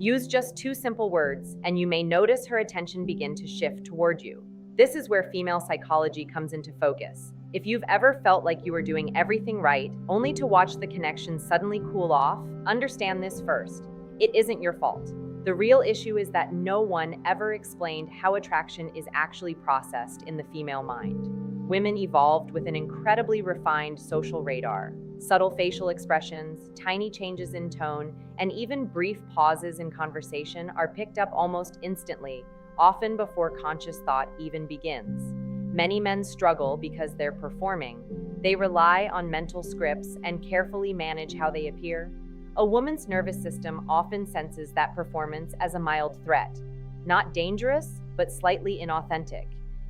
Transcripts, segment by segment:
Use just two simple words, and you may notice her attention begin to shift toward you. This is where female psychology comes into focus. If you've ever felt like you were doing everything right, only to watch the connection suddenly cool off, understand this first. It isn't your fault. The real issue is that no one ever explained how attraction is actually processed in the female mind. Women evolved with an incredibly refined social radar. Subtle facial expressions, tiny changes in tone, and even brief pauses in conversation are picked up almost instantly, often before conscious thought even begins. Many men struggle because they're performing. They rely on mental scripts and carefully manage how they appear. A woman's nervous system often senses that performance as a mild threat, not dangerous, but slightly inauthentic.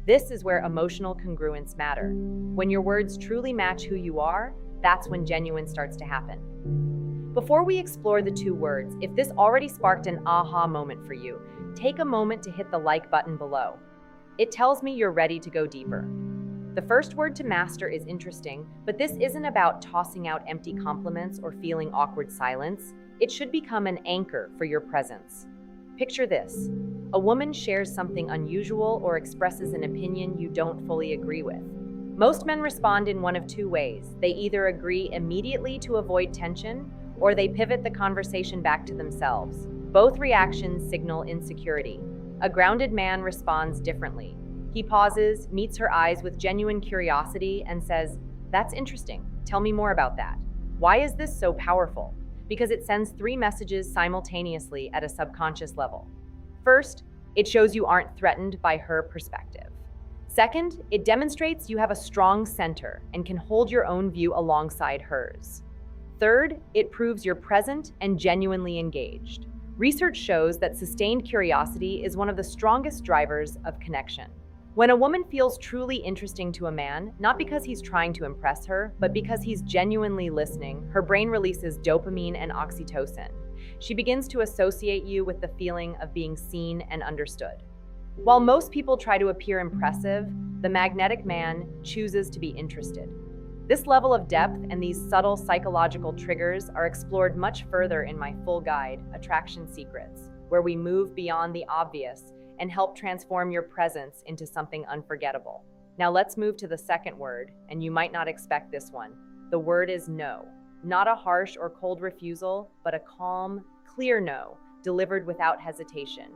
This is where emotional congruence matter. When your words truly match who you are, that's when genuine starts to happen. Before we explore the two words, if this already sparked an aha moment for you, take a moment to hit the like button below. It tells me you're ready to go deeper. The first word to master is interesting, but this isn't about tossing out empty compliments or feeling awkward silence. It should become an anchor for your presence. Picture this. A woman shares something unusual or expresses an opinion you don't fully agree with. Most men respond in one of two ways. They either agree immediately to avoid tension, or they pivot the conversation back to themselves. Both reactions signal insecurity. A grounded man responds differently. He pauses, meets her eyes with genuine curiosity, and says, "That's interesting. Tell me more about that. Why is this so powerful?" Because it sends three messages simultaneously at a subconscious level. First, it shows you aren't threatened by her perspective. Second, it demonstrates you have a strong center and can hold your own view alongside hers. Third, it proves you're present and genuinely engaged. Research shows that sustained curiosity is one of the strongest drivers of connection. When a woman feels truly interesting to a man, not because he's trying to impress her, but because he's genuinely listening, her brain releases dopamine and oxytocin. She begins to associate you with the feeling of being seen and understood. While most people try to appear impressive, the magnetic man chooses to be interested. This level of depth and these subtle psychological triggers are explored much further in my full guide, Attraction Secrets, where we move beyond the obvious and help transform your presence into something unforgettable. Now let's move to the second word, and you might not expect this one. The word is no. Not a harsh or cold refusal, but a calm, clear no, delivered without hesitation.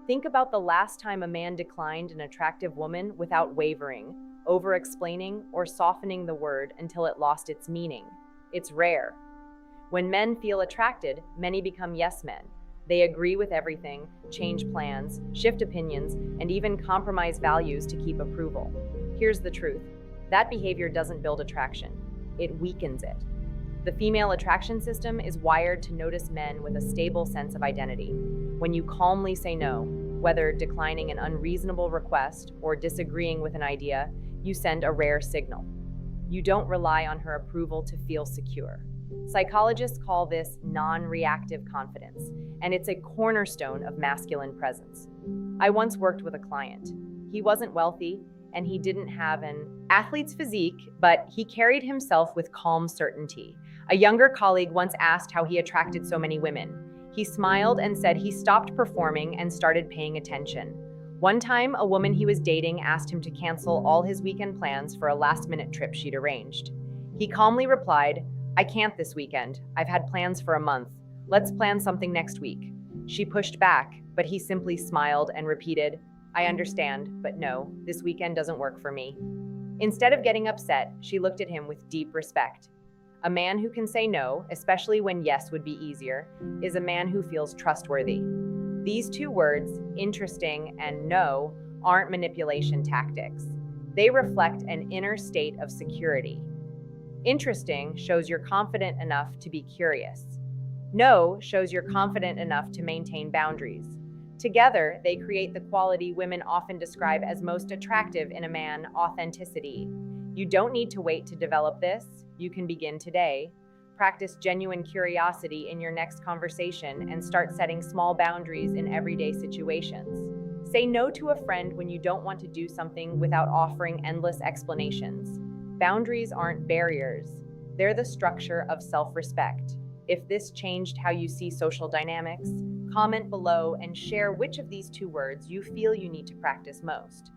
Think about the last time a man declined an attractive woman without wavering, over-explaining, or softening the word until it lost its meaning. It's rare. When men feel attracted, many become yes men. They agree with everything, change plans, shift opinions, and even compromise values to keep approval. Here's the truth. That behavior doesn't build attraction. It weakens it. The female attraction system is wired to notice men with a stable sense of identity. When you calmly say no, whether declining an unreasonable request or disagreeing with an idea, you send a rare signal. You don't rely on her approval to feel secure. Psychologists call this non-reactive confidence, and it's a cornerstone of masculine presence. I once worked with a client. He wasn't wealthy, and he didn't have an athlete's physique, but he carried himself with calm certainty. A younger colleague once asked how he attracted so many women. He smiled and said he stopped performing and started paying attention. One time, a woman he was dating asked him to cancel all his weekend plans for a last-minute trip she'd arranged. He calmly replied, "I can't this weekend. I've had plans for a month. Let's plan something next week." She pushed back, but he simply smiled and repeated, "I understand, but no, this weekend doesn't work for me." Instead of getting upset, she looked at him with deep respect. A man who can say no, especially when yes would be easier, is a man who feels trustworthy. These two words, interesting and no, aren't manipulation tactics. They reflect an inner state of security. Interesting shows you're confident enough to be curious. No shows you're confident enough to maintain boundaries. Together, they create the quality women often describe as most attractive in a man: authenticity. You don't need to wait to develop this. You can begin today. Practice genuine curiosity in your next conversation and start setting small boundaries in everyday situations. Say no to a friend when you don't want to do something without offering endless explanations. Boundaries aren't barriers. They're the structure of self-respect. If this changed how you see social dynamics, Comment below and share which of these two words you feel you need to practice most.